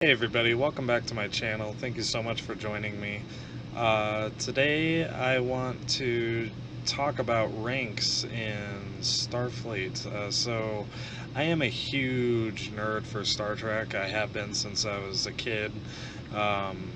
Hey everybody, welcome back to my channel. Thank you so much for joining me. Today I want to talk about ranks in Starfleet. So I am a huge nerd for Star Trek. I have been since I was a kid. Um,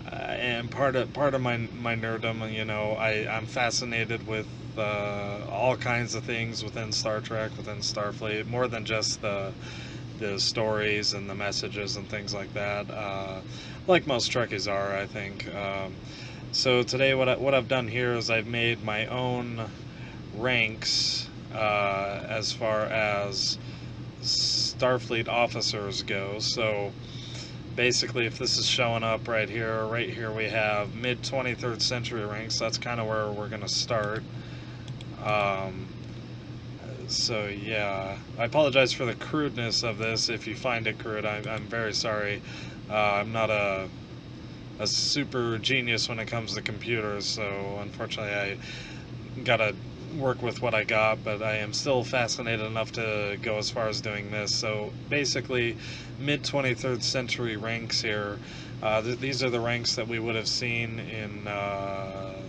and part of my nerddom, I'm fascinated with all kinds of things within Star Trek, within Starfleet, more than just the stories and the messages and things like that, like most Trekkies are, I think. So today, what I've done here is I've made my own ranks as far as Starfleet officers go. So basically, if this is showing up right here we have mid 23rd century ranks. That's kind of where we're gonna start. Um, So yeah, I apologize for the crudeness of this. If you find it crude, I'm very sorry. I'm not a super genius when it comes to computers, so unfortunately I gotta work with what I got, but I am still fascinated enough to go as far as doing this. So basically, mid 23rd century ranks here. These are the ranks that we would have seen in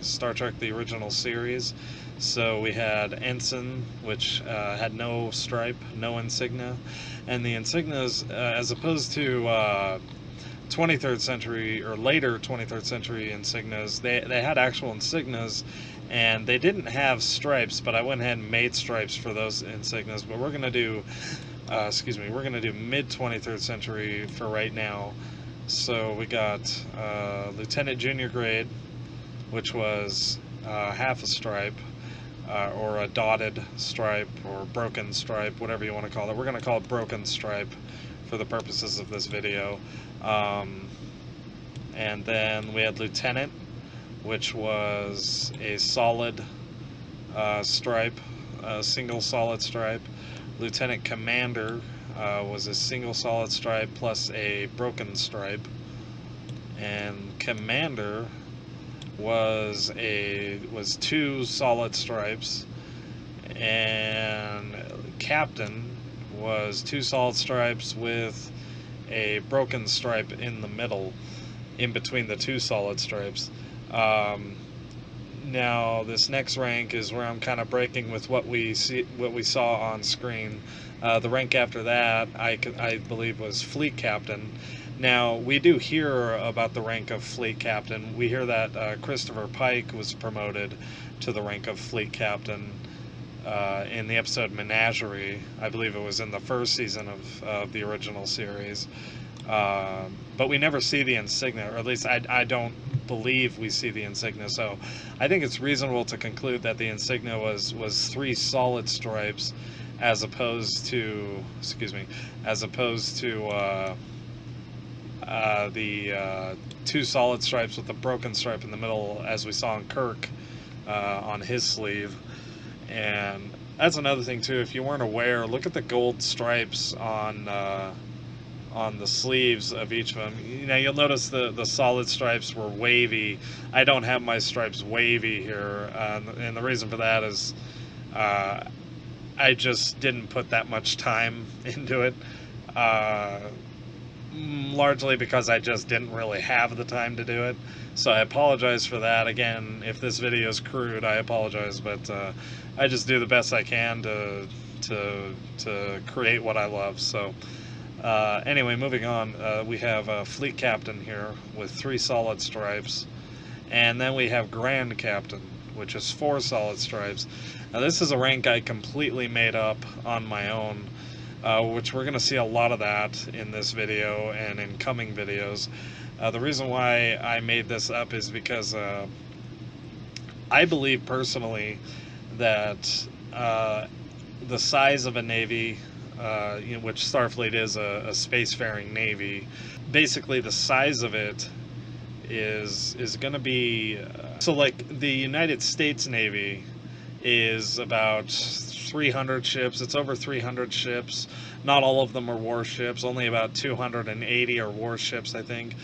Star Trek: The Original Series. So we had ensign, which had no stripe, no insignia, and the insignias, as opposed to 23rd century or later 23rd century insignias, they had actual insignias, and they didn't have stripes, but I went ahead and made stripes for those insignias. But we're gonna do, we're gonna do mid 23rd century for right now. So we got lieutenant junior grade, which was half a stripe, or a dotted stripe, or broken stripe, whatever you want to call it. We're going to call it broken stripe for the purposes of this video. Um, and then we had lieutenant, which was a solid stripe, a single solid stripe. Lieutenant commander was a single solid stripe plus a broken stripe. And commander was two solid stripes, and captain was two solid stripes with a broken stripe in the middle, in between the two solid stripes. Um, Now this next rank is where I'm kind of breaking with what we saw on screen. The rank after that, I believe, was fleet captain. Now we do hear about the rank of fleet captain. We hear that Christopher Pike was promoted to the rank of fleet captain in the episode Menagerie. I believe it was in the first season of the original series. But we never see the insignia, or at least I don't believe we see the insignia. So I think it's reasonable to conclude that the insignia was three solid stripes, as opposed to, the two solid stripes with a broken stripe in the middle, as we saw in Kirk on his sleeve. And that's another thing too. If you weren't aware, look at the gold stripes on the sleeves of each of them. You'll notice the solid stripes were wavy. I don't have my stripes wavy here, and the reason for that is uh, I just didn't put that much time into it. Uh, Largely because I just didn't really have the time to do it. So I apologize for that. Again, if this video is crude, I apologize, but I just do the best I can to create what I love. So anyway, moving on, we have a fleet captain here with three solid stripes, and then we have grand captain, which is four solid stripes. Now this is a rank I completely made up on my own, which we're going to see a lot of that in this video and in coming videos. The reason why I made this up is because I believe personally that the size of a navy, which Starfleet is a spacefaring navy, basically the size of it is going to be so like the United States Navy is about 300 ships. It's over 300 ships. Not all of them are warships. Only about 280 are warships, I think.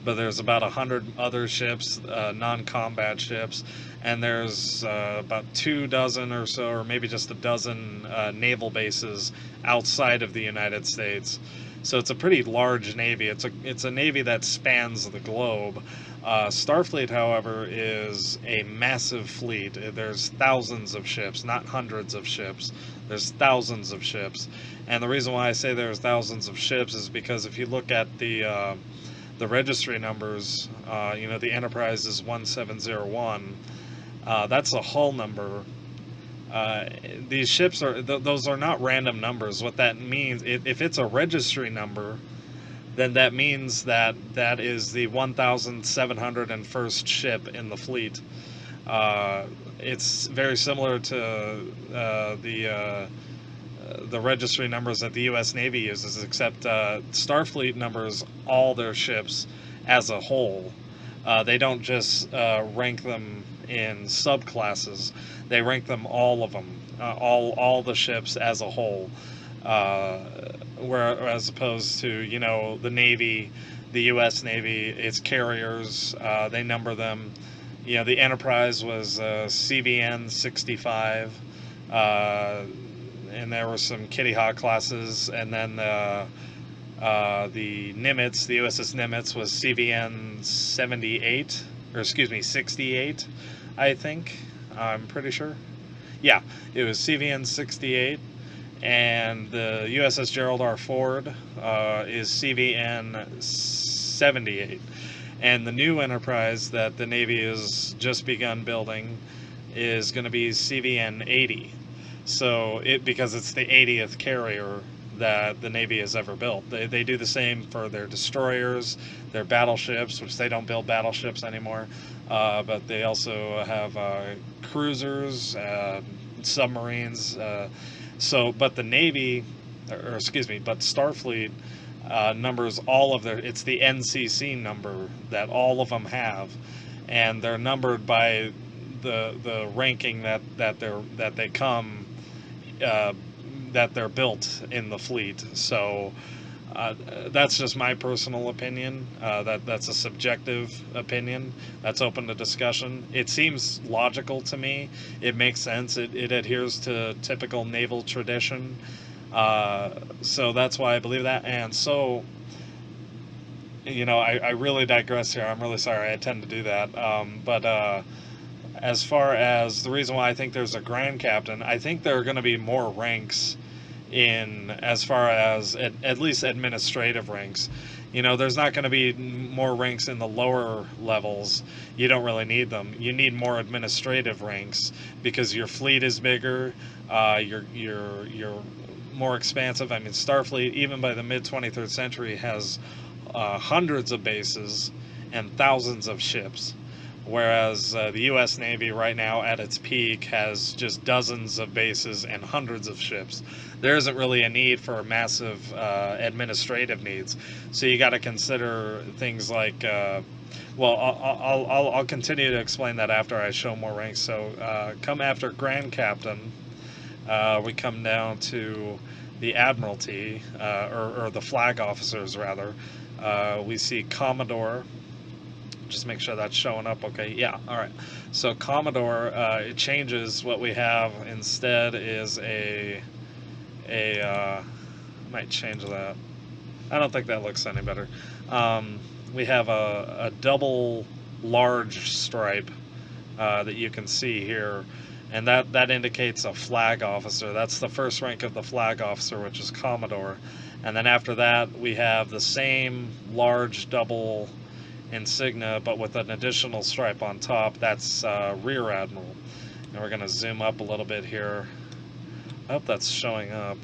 But there's about 100 other ships, non-combat ships, and there's about 24 or so, or maybe just a dozen naval bases outside of the United States. So it's a pretty large navy. It's a navy that spans the globe. Starfleet, however, is a massive fleet. There's thousands of ships, not hundreds of ships. There's thousands of ships, and the reason why I say there's thousands of ships is because if you look at the registry numbers, the Enterprise is 1701. That's a hull number. Uh, these ships those are not random numbers. What that means, if it's a registry number, then that means that that is the 1,701st ship in the fleet. It's very similar to the registry numbers that the U.S. Navy uses, except Starfleet numbers all their ships as a whole. They don't just rank them in subclasses. They rank them, all of them, all the ships as a whole. Whereas opposed to the Navy, the U.S. Navy, its carriers, they number them. The Enterprise was CVN 65, and there were some Kitty Hawk classes, and then the Nimitz, the USS Nimitz, was CVN 78, or excuse me, 68, I think. I'm pretty sure. Yeah, it was CVN 68, and the USS Gerald R. Ford is CVN 78. And the new Enterprise that the Navy has just begun building is going to be CVN 80. So because it's the 80th carrier that the Navy has ever built. They do the same for their destroyers, their battleships, which they don't build battleships anymore, but they also have cruisers, submarines. But the Navy, but Starfleet numbers all of it's the NCC number that all of them have, and they're numbered by the ranking that they come. That they're built in the fleet. So that's just my personal opinion. That's a subjective opinion. That's open to discussion. It seems logical to me. It makes sense. It adheres to typical naval tradition. So that's why I believe that. And so, I really digress here. I'm really sorry. I tend to do that. But as far as the reason why I think there's a Grand Captain, I think there are going to be more ranks in as far as at least administrative ranks. There's not going to be more ranks in the lower levels. You don't really need them. You need more administrative ranks because your fleet is bigger. You're more expansive. I mean, Starfleet, even by the mid 23rd century, has hundreds of bases and thousands of ships. Whereas the U.S. Navy right now at its peak has just dozens of bases and hundreds of ships. There isn't really a need for massive administrative needs. So you got to consider things like, I'll continue to explain that after I show more ranks. So come after Grand Captain, we come down to the Admiralty, or the flag officers rather. We see Commodore. Just make sure that's showing up okay. Yeah, all right. So Commodore, it changes. What we have instead is I might change that. I don't think that looks any better. We have a double large stripe that you can see here, and that indicates a flag officer. That's the first rank of the flag officer, which is Commodore. And then after that, we have the same large double insignia, but with an additional stripe on top. That's Rear Admiral. And we're going to zoom up a little bit here. I hope that's showing up.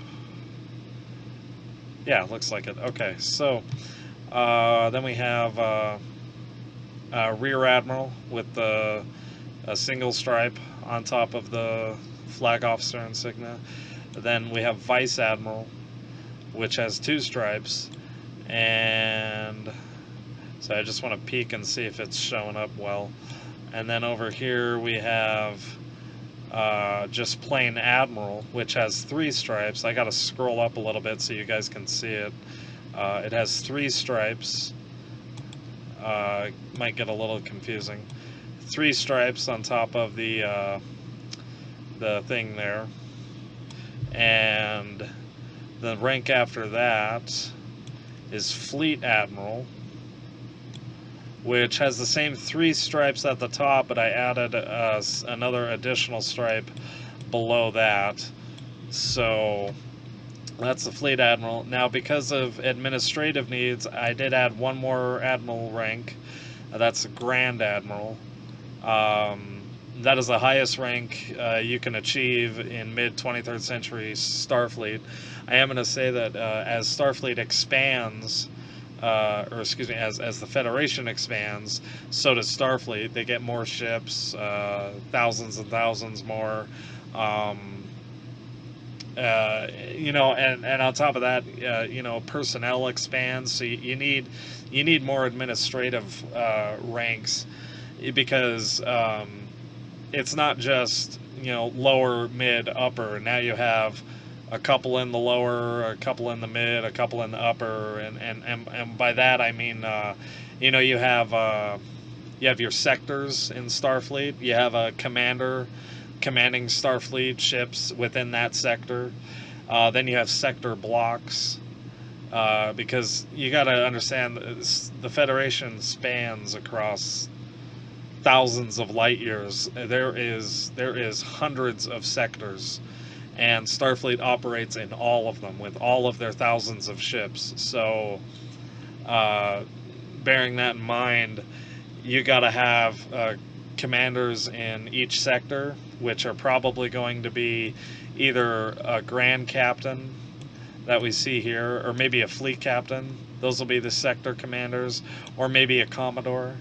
Yeah, looks like it. Okay, so then we have Rear Admiral with a single stripe on top of the flag officer insignia. Then we have Vice Admiral, which has two stripes, and so I just want to peek and see if it's showing up well. And then over here we have just plain Admiral, which has three stripes. I got to scroll up a little bit so you guys can see it. It has three stripes. Might get a little confusing. Three stripes on top of the thing there. And the rank after that is Fleet Admiral, which has the same 3 stripes at the top, but I added another additional stripe below that. So that's the Fleet Admiral. Now, because of administrative needs, I did add one more Admiral rank. That's Grand Admiral. That is the highest rank you can achieve in mid-23rd century Starfleet. I am going to say that as Starfleet expands, or excuse me, as the Federation expands, so does Starfleet. They get more ships, thousands and thousands more. You know, and on top of that, you know, personnel expands, so you need more administrative ranks, because it's not just, you know, lower, mid, upper. Now you have a couple in the lower, a couple in the mid, a couple in the upper, and by that I mean, you know, you have your sectors in Starfleet. You have a commander commanding Starfleet ships within that sector. Then you have sector blocks, because you got to understand the Federation spans across thousands of light years. There is hundreds of sectors, and Starfleet operates in all of them with all of their thousands of ships. So, bearing that in mind, you got to have commanders in each sector, which are probably going to be either a Grand Captain that we see here, or maybe a Fleet Captain. Those will be the sector commanders, or maybe a Commodore.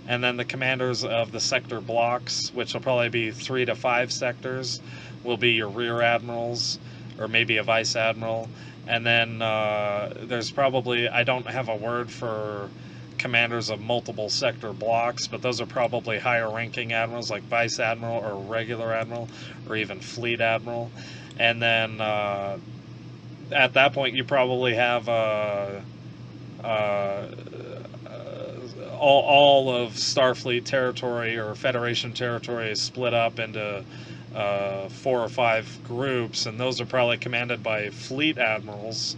And then the commanders of the sector blocks, which will probably be 3 to 5 sectors, will be your rear admirals, or maybe a vice admiral. And then there's probably, I don't have a word for commanders of multiple sector blocks, but those are probably higher ranking admirals, like vice admiral or regular admiral, or even fleet admiral. And then at that point you probably have all of Starfleet territory or Federation territory is split up into 4 or 5 groups, and those are probably commanded by fleet admirals.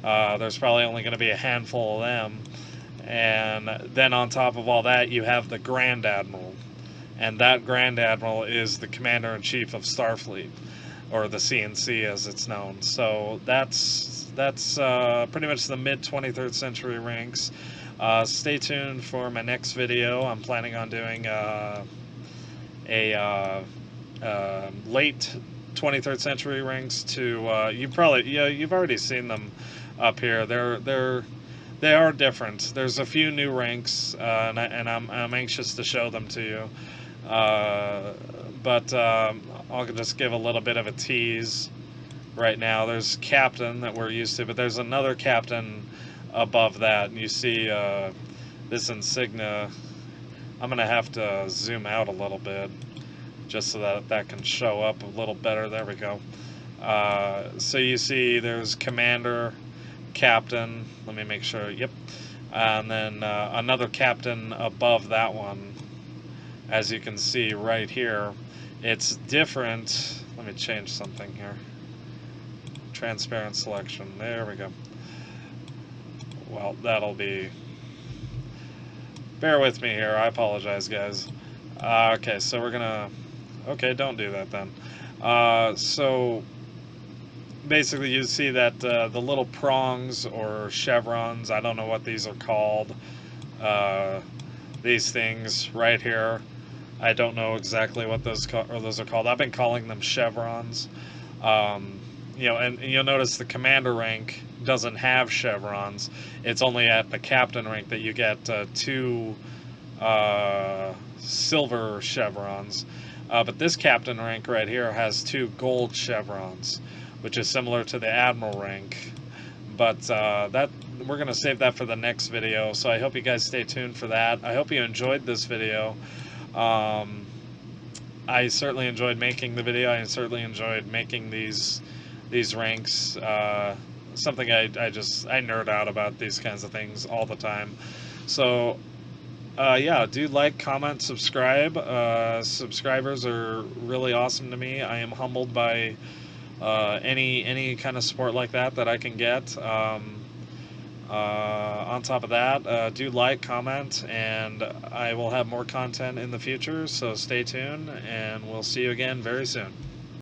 There's probably only going to be a handful of them. And then on top of all that, you have the Grand Admiral. And that Grand Admiral is the Commander-in-Chief of Starfleet, or the CNC as it's known. So that's pretty much the mid-23rd century ranks. Stay tuned for my next video. I'm planning on doing a late 23rd century ranks to you've already seen them up here. They are different. There's a few new ranks, and I'm anxious to show them to you. But I'll just give a little bit of a tease right now. There's Captain that we're used to, but there's another Captain above that, and you see this insignia. I'm gonna have to zoom out a little bit just so that can show up a little better. There we go. So you see there's Commander, Captain, let me make sure, yep, and then another Captain above that one. As you can see right here, it's different. Let me change something here. Transparent selection, there we go. Well, that'll be, bear with me here, I apologize guys. Okay, so we're gonna, okay, don't do that then. So basically you see that the little prongs or chevrons, I don't know what these are called, these things right here, I don't know exactly what those are called. I've been calling them chevrons. You know, and you'll notice the commander rank doesn't have chevrons. It's only at the captain rank that you get 2 silver chevrons. But this captain rank right here has 2 gold chevrons, which is similar to the admiral rank. But that we're going to save that for the next video, so I hope you guys stay tuned for that. I hope you enjoyed this video. I certainly enjoyed making the video. I certainly enjoyed making these ranks. Something I nerd out about these kinds of things all the time. So yeah, do like, comment, subscribe. Subscribers are really awesome to me. I am humbled by any kind of support like that I can get. On top of that, do like, comment, and I will have more content in the future, so stay tuned, and we'll see you again very soon.